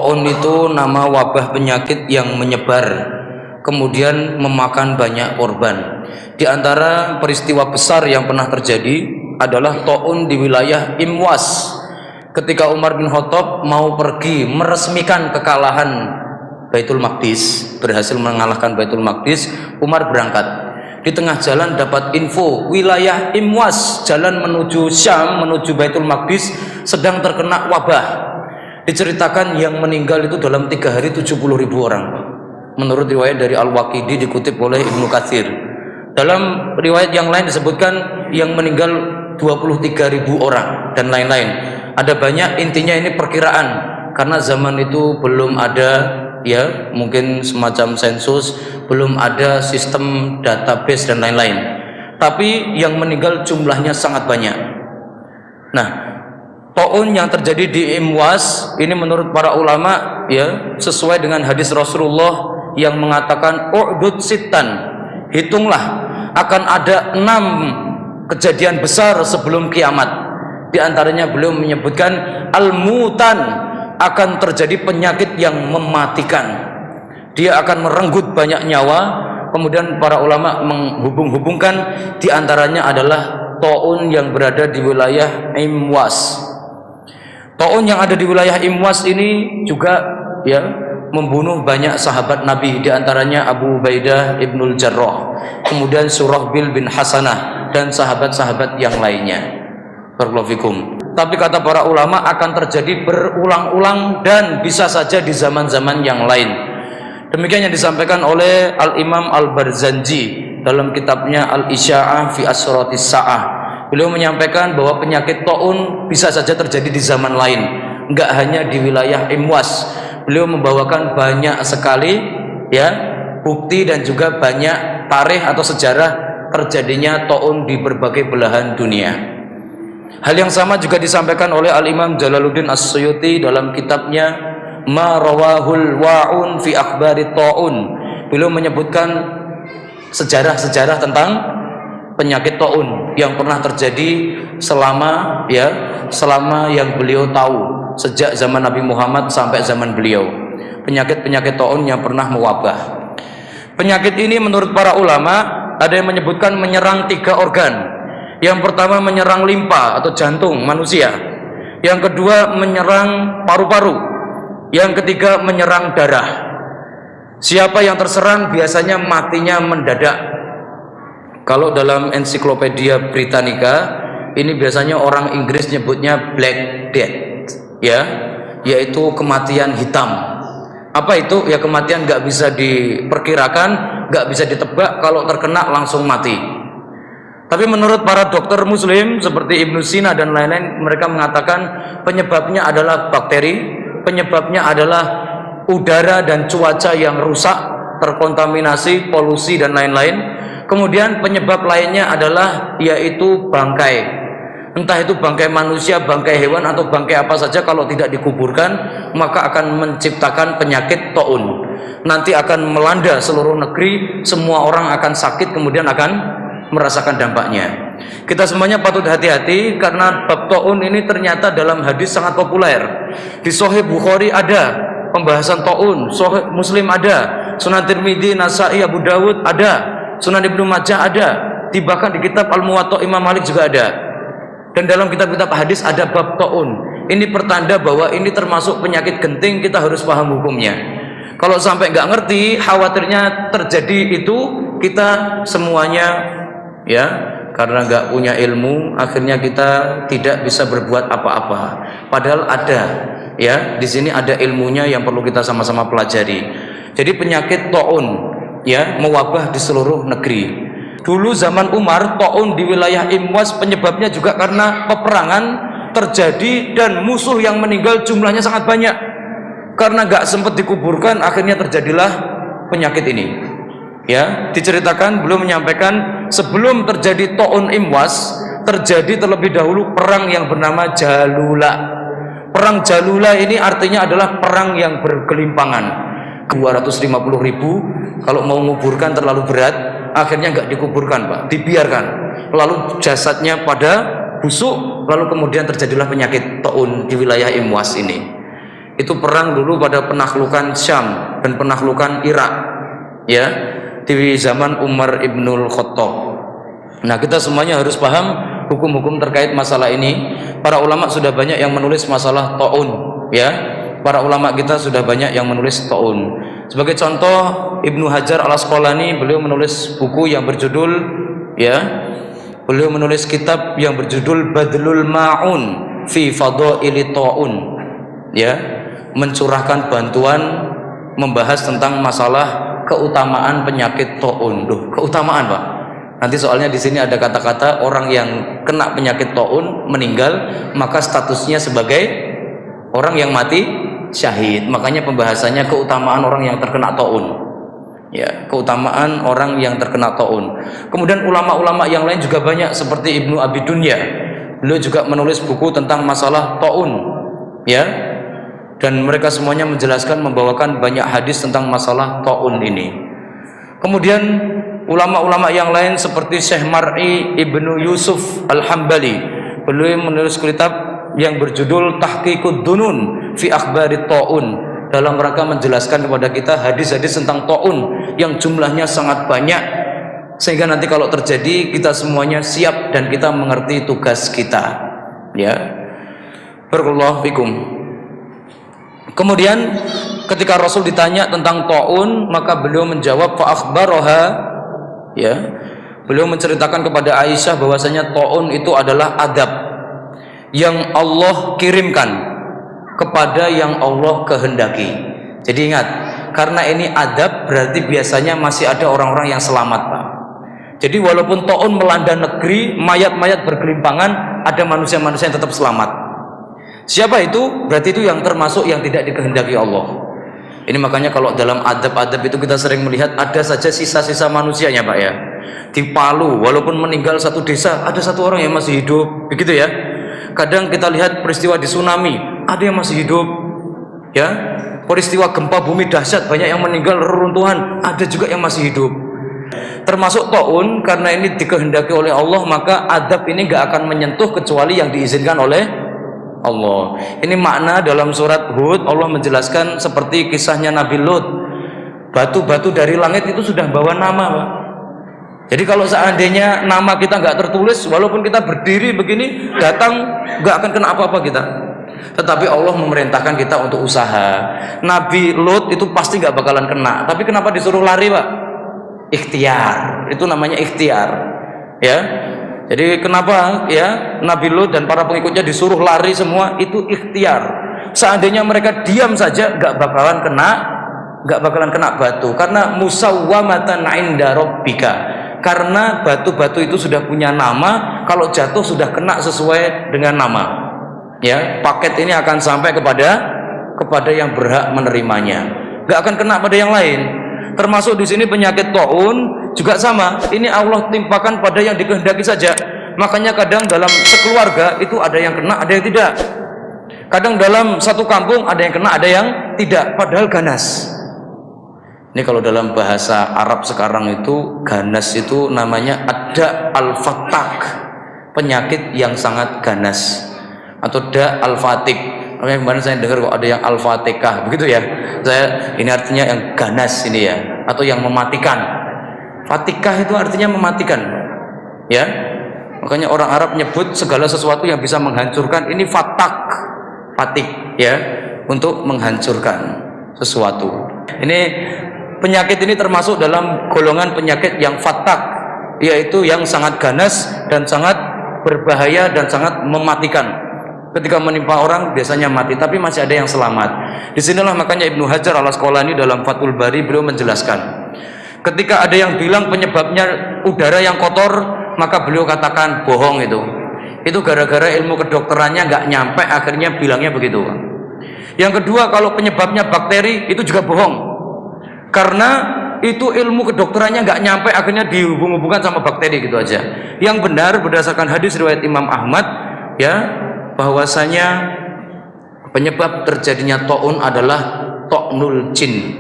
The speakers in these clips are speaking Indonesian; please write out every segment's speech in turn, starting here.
Taun itu nama wabah penyakit yang menyebar, kemudian memakan banyak korban. Di antara peristiwa besar yang pernah terjadi adalah taun di wilayah Imwas. Ketika Umar bin Khattab mau pergi meresmikan kekalahan Baitul Maqdis, berhasil mengalahkan Baitul Maqdis, Umar berangkat. Di tengah jalan dapat info wilayah Imwas, jalan menuju Syam, menuju Baitul Maqdis, sedang terkena wabah. Diceritakan yang meninggal itu dalam 3 hari 70.000 orang. Menurut riwayat dari Al-Waqidi dikutip oleh Ibnu Katsir. Dalam riwayat yang lain disebutkan yang meninggal 23.000 orang dan lain-lain. Ada banyak, intinya ini perkiraan karena zaman itu belum ada ya mungkin semacam sensus, belum ada sistem database dan lain-lain. Tapi yang meninggal jumlahnya sangat banyak. Nah, taun yang terjadi di Imwas ini menurut para ulama ya sesuai dengan hadis Rasulullah yang mengatakan u'dud sittan, hitunglah akan ada 6 kejadian besar sebelum kiamat. Di antaranya beliau menyebutkan al-mutan, akan terjadi penyakit yang mematikan, dia akan merenggut banyak nyawa. Kemudian para ulama menghubung-hubungkan di antaranya adalah taun yang berada di wilayah Imwas. Taun yang ada di wilayah Imwas ini juga ya membunuh banyak sahabat Nabi, di antaranya Abu Ubaidah ibnul Jarrah, kemudian Surahbil bin Hasanah dan sahabat-sahabat yang lainnya. Barakallahu fikum. Tapi kata para ulama akan terjadi berulang-ulang dan bisa saja di zaman-zaman yang lain. Demikian yang disampaikan oleh Al-Imam Al-Barzanji dalam kitabnya Al-Isya'ah fi Asratis Sa'ah. Beliau menyampaikan bahwa penyakit taun bisa saja terjadi di zaman lain, enggak hanya di wilayah Imwas. Beliau membawakan banyak sekali ya bukti dan juga banyak tarikh atau sejarah terjadinya taun di berbagai belahan dunia. Hal yang sama juga disampaikan oleh Al-Imam Jalaluddin As-Suyuti dalam kitabnya Ma Rawahul Wa'un fi Akhbari Ta'un. Beliau menyebutkan sejarah-sejarah tentang penyakit taun yang pernah terjadi selama yang beliau tahu, sejak zaman Nabi Muhammad sampai zaman beliau. Penyakit-penyakit taun yang pernah mewabah. Penyakit ini menurut para ulama ada yang menyebutkan menyerang 3 organ. Yang pertama menyerang limpa atau jantung manusia, yang kedua menyerang paru-paru, yang ketiga menyerang darah. Siapa yang terserang biasanya matinya mendadak. Kalau dalam ensiklopedia Britannica ini biasanya orang Inggris nyebutnya Black Death ya, yaitu kematian hitam. Apa itu? Ya kematian nggak bisa diperkirakan, nggak bisa ditebak, kalau terkena langsung mati. Tapi menurut para dokter muslim seperti Ibnu Sina dan lain-lain, mereka mengatakan penyebabnya adalah bakteri, penyebabnya adalah udara dan cuaca yang rusak, terkontaminasi, polusi dan lain-lain. Kemudian penyebab lainnya adalah yaitu bangkai. Entah itu bangkai manusia, bangkai hewan atau bangkai apa saja, kalau tidak dikuburkan maka akan menciptakan penyakit taun. Nanti akan melanda seluruh negeri, semua orang akan sakit kemudian akan merasakan dampaknya. Kita semuanya patut hati-hati karena bab taun ini ternyata dalam hadis sangat populer. Di Sahih Bukhari ada pembahasan taun, Sahih Muslim ada, Sunan Tirmidzi, Nasai, Abu Dawud ada, Sunan Ibnu Majah ada, bahkan di kitab Al-Muwatta Imam Malik juga ada. Dan dalam kitab-kitab hadis ada bab taun. Ini pertanda bahwa ini termasuk penyakit genting, kita harus paham hukumnya. Kalau sampai nggak ngerti, khawatirnya terjadi itu kita semuanya ya karena nggak punya ilmu, akhirnya kita tidak bisa berbuat apa-apa. Padahal ada ya di sini ada ilmunya yang perlu kita sama-sama pelajari. Jadi penyakit taun ya mewabah di seluruh negeri. Dulu zaman Umar taun di wilayah Imwas penyebabnya juga karena peperangan terjadi dan musuh yang meninggal jumlahnya sangat banyak. Karena nggak sempat dikuburkan, akhirnya terjadilah penyakit ini. Ya, diceritakan beliau menyampaikan sebelum terjadi taun Imwas terjadi terlebih dahulu perang yang bernama Jalula. Perang Jalula ini artinya adalah perang yang bergelimpangan. 250.000 kalau mau menguburkan terlalu berat, akhirnya nggak dikuburkan Pak, dibiarkan. Lalu jasadnya pada busuk, lalu kemudian terjadilah penyakit taun di wilayah Imwas ini. Itu perang dulu pada penaklukan Syam dan penaklukan Irak, ya, di zaman Umar ibnul Khattab. Nah, kita semuanya harus paham hukum-hukum terkait masalah ini. Para ulama sudah banyak yang menulis masalah taun, ya. Para ulama kita sudah banyak yang menulis taun. Sebagai contoh, Ibnu Hajar al-Asqalani, beliau menulis buku yang berjudul, ya, beliau menulis kitab yang berjudul Badlul Ma'un fi Fadaili Taun, ya, mencurahkan bantuan membahas tentang masalah keutamaan penyakit taun. Duh, keutamaan, Pak. Nanti soalnya di sini ada kata-kata orang yang kena penyakit taun meninggal, maka statusnya sebagai orang yang mati syahid. Makanya pembahasannya keutamaan orang yang terkena taun. Ya, keutamaan orang yang terkena taun. Kemudian ulama-ulama yang lain juga banyak seperti Ibnu Abi Dunya. Beliau juga menulis buku tentang masalah taun, ya. Dan mereka semuanya menjelaskan, membawakan banyak hadis tentang masalah taun ini. Kemudian ulama-ulama yang lain seperti Syekh Mar'i Ibnu Yusuf Al-Hambali, beliau menulis kitab yang berjudul Tahqiqud Dunun fi Akhbarit Taun, dalam rangka menjelaskan kepada kita hadis-hadis tentang taun yang jumlahnya sangat banyak, sehingga nanti kalau terjadi kita semuanya siap dan kita mengerti tugas kita, ya. Barakallahu fikum. Kemudian ketika Rasul ditanya tentang taun, maka beliau menjawab fa akhbaraha, ya. Beliau menceritakan kepada Aisyah bahwasanya taun itu adalah adab yang Allah kirimkan kepada yang Allah kehendaki. Jadi ingat, karena ini adab berarti biasanya masih ada orang-orang yang selamat, Pak. Jadi walaupun taun melanda negeri, mayat-mayat bergelimpangan, ada manusia-manusia yang tetap selamat. Siapa itu? Berarti itu yang termasuk yang tidak dikehendaki Allah. Ini makanya kalau dalam adab-adab itu kita sering melihat ada saja sisa-sisa manusianya, Pak, ya. Di Palu walaupun meninggal satu desa, ada satu orang yang masih hidup, begitu ya. Kadang kita lihat peristiwa di tsunami, ada yang masih hidup, ya. Peristiwa gempa bumi dahsyat, banyak yang meninggal, reruntuhan, ada juga yang masih hidup. Termasuk taun, karena ini dikehendaki oleh Allah, maka adab ini gak akan menyentuh kecuali yang diizinkan oleh Allah. Ini makna dalam surat Hud, Allah menjelaskan seperti kisahnya Nabi Lut. Batu-batu dari langit itu sudah bawa nama, Pak. Jadi kalau seandainya nama kita nggak tertulis, walaupun kita berdiri begini, datang nggak akan kena apa-apa kita. Tetapi Allah memerintahkan kita untuk usaha. Nabi Lut itu pasti nggak bakalan kena. Tapi kenapa disuruh lari, Pak? Ikhtiar. Itu namanya ikhtiar, ya. Jadi kenapa, ya, Nabi Lut dan para pengikutnya disuruh lari semua? Itu ikhtiar. Seandainya mereka diam saja, nggak bakalan kena batu. Karena musawwamatan 'inda rabbika. Karena batu-batu itu sudah punya nama, kalau jatuh sudah kena sesuai dengan nama. Ya, paket ini akan sampai kepada yang berhak menerimanya. Nggak akan kena pada yang lain. Termasuk di sini penyakit taun juga sama. Ini Allah timpakan pada yang dikehendaki saja. Makanya kadang dalam sekeluarga itu ada yang kena, ada yang tidak. Kadang dalam satu kampung ada yang kena, ada yang tidak. Padahal ganas. Ini kalau dalam bahasa Arab sekarang itu ganas itu namanya ada al-fatak, penyakit yang sangat ganas, atau da al-fatik. Makanya kemarin saya dengar kok ada yang al-fatikah, begitu ya. Ini artinya yang ganas ini ya, atau yang mematikan. Fatikah itu artinya mematikan, ya. Makanya orang Arab nyebut segala sesuatu yang bisa menghancurkan ini fatik, ya, untuk menghancurkan sesuatu. Ini penyakit ini termasuk dalam golongan penyakit yang fatak, yaitu yang sangat ganas dan sangat berbahaya dan sangat mematikan. Ketika menimpa orang biasanya mati, tapi masih ada yang selamat. Disinilah makanya Ibnu Hajar al-Asqalani dalam Fathul Bari beliau menjelaskan, ketika ada yang bilang penyebabnya udara yang kotor, maka beliau katakan bohong itu gara-gara ilmu kedokterannya nggak nyampe, akhirnya bilangnya begitu. Yang kedua, kalau penyebabnya bakteri, itu juga bohong, karena itu ilmu kedokterannya nggak nyampe, akhirnya dihubung-hubungkan sama bakteri gitu aja. Yang benar berdasarkan hadis riwayat Imam Ahmad, ya, bahwasanya penyebab terjadinya taun adalah ta'nul jin,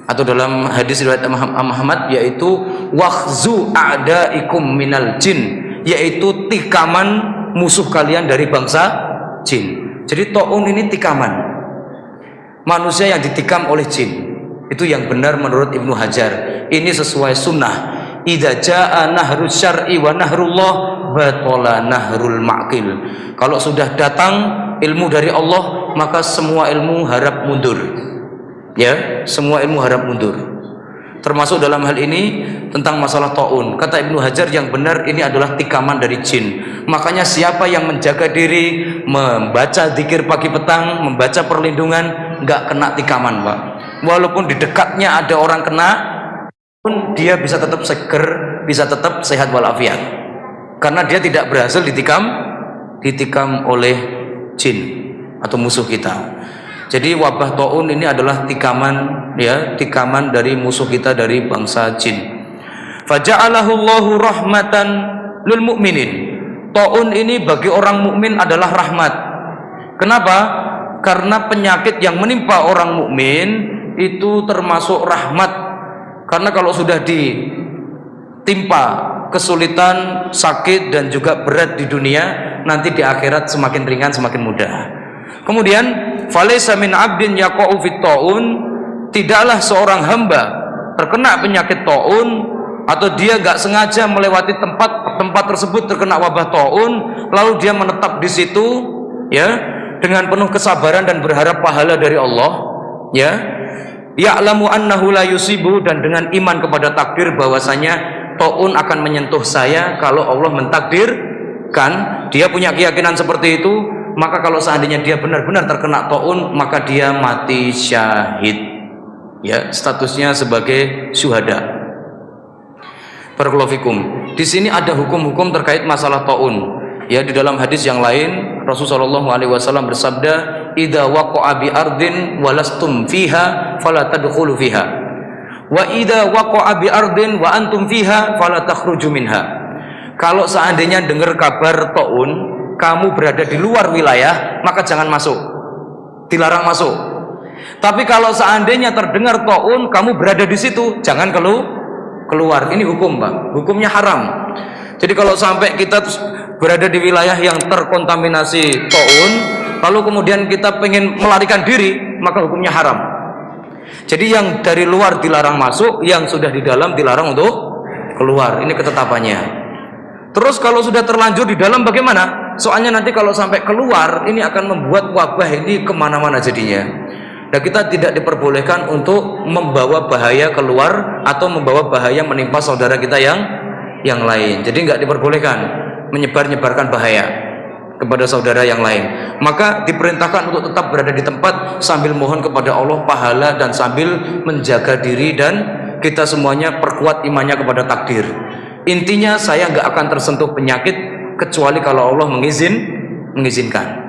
atau dalam hadis riwayat Imam Ahmad yaitu wakhzu a'daikum minal jin, yaitu tikaman musuh kalian dari bangsa jin. Jadi taun ini tikaman. manusia yang ditikam oleh jin. Itu yang benar menurut Ibnu Hajar. Ini sesuai sunnah. Idza jaa nahrus syar'i wa nahrullah batala nahrul ma'qil. Kalau sudah datang ilmu dari Allah, maka semua ilmu harap mundur. Ya, semua ilmu harap mundur. Termasuk dalam hal ini tentang masalah taun. Kata Ibnu Hajar yang benar ini adalah tikaman dari jin. Makanya siapa yang menjaga diri, membaca zikir pagi petang, membaca perlindungan, nggak kena tikaman, Pak. Walaupun di dekatnya ada orang kena, pun dia bisa tetap seger, bisa tetap sehat walafiat. Karena dia tidak berhasil ditikam oleh jin atau musuh kita. Jadi wabah taun ini adalah tikaman, ya, tikaman dari musuh kita dari bangsa jin. Faja'alahu Allahu rahmatan lil mu'minin. Taun ini bagi orang mukmin adalah rahmat. Kenapa? Karena penyakit yang menimpa orang mukmin itu termasuk rahmat. Karena kalau sudah ditimpa kesulitan, sakit dan juga berat di dunia, nanti di akhirat semakin ringan, semakin mudah. Kemudian falaysa min 'abdin yaqa'u fit taun, tidaklah seorang hamba terkena penyakit taun atau dia enggak sengaja melewati tempat tersebut terkena wabah taun, lalu dia menetap di situ, ya, dengan penuh kesabaran dan berharap pahala dari Allah, ya. Ya'lamu annahu la yusibu, dan dengan iman kepada takdir bahwasanya taun akan menyentuh saya kalau Allah mentakdirkan. Dia punya keyakinan seperti itu, maka kalau seandainya dia benar-benar terkena taun, maka dia mati syahid, ya, statusnya sebagai syuhada. Barakallahu fikum. Di sini ada hukum-hukum terkait masalah taun. Ya, di dalam hadis yang lain Rasulullah SAW bersabda, "Idza waqa'a bi ardin walastum fiha fala tadkhulu fiha. Wa idza waqa'a bi ardin wa antum fiha fala takhruju minha." Kalau seandainya dengar kabar taun, kamu berada di luar wilayah, maka jangan masuk. Dilarang masuk. Tapi kalau seandainya terdengar taun, kamu berada di situ, jangan keluar. Ini hukum, Pak. Hukumnya haram. Jadi kalau sampai kita berada di wilayah yang terkontaminasi taun, lalu kemudian kita pengen melarikan diri, maka hukumnya haram. Jadi yang dari luar dilarang masuk, yang sudah di dalam dilarang untuk keluar. Ini ketetapannya. Terus kalau sudah terlanjur di dalam bagaimana? Soalnya nanti kalau sampai keluar, ini akan membuat wabah ini kemana-mana jadinya. Dan kita tidak diperbolehkan untuk membawa bahaya keluar atau membawa bahaya menimpa saudara kita yang lain. Jadi nggak diperbolehkan menyebarkan bahaya kepada saudara yang lain. Maka diperintahkan untuk tetap berada di tempat sambil mohon kepada Allah pahala dan sambil menjaga diri, dan kita semuanya perkuat imannya kepada takdir. Intinya saya nggak akan tersentuh penyakit kecuali kalau Allah mengizinkan.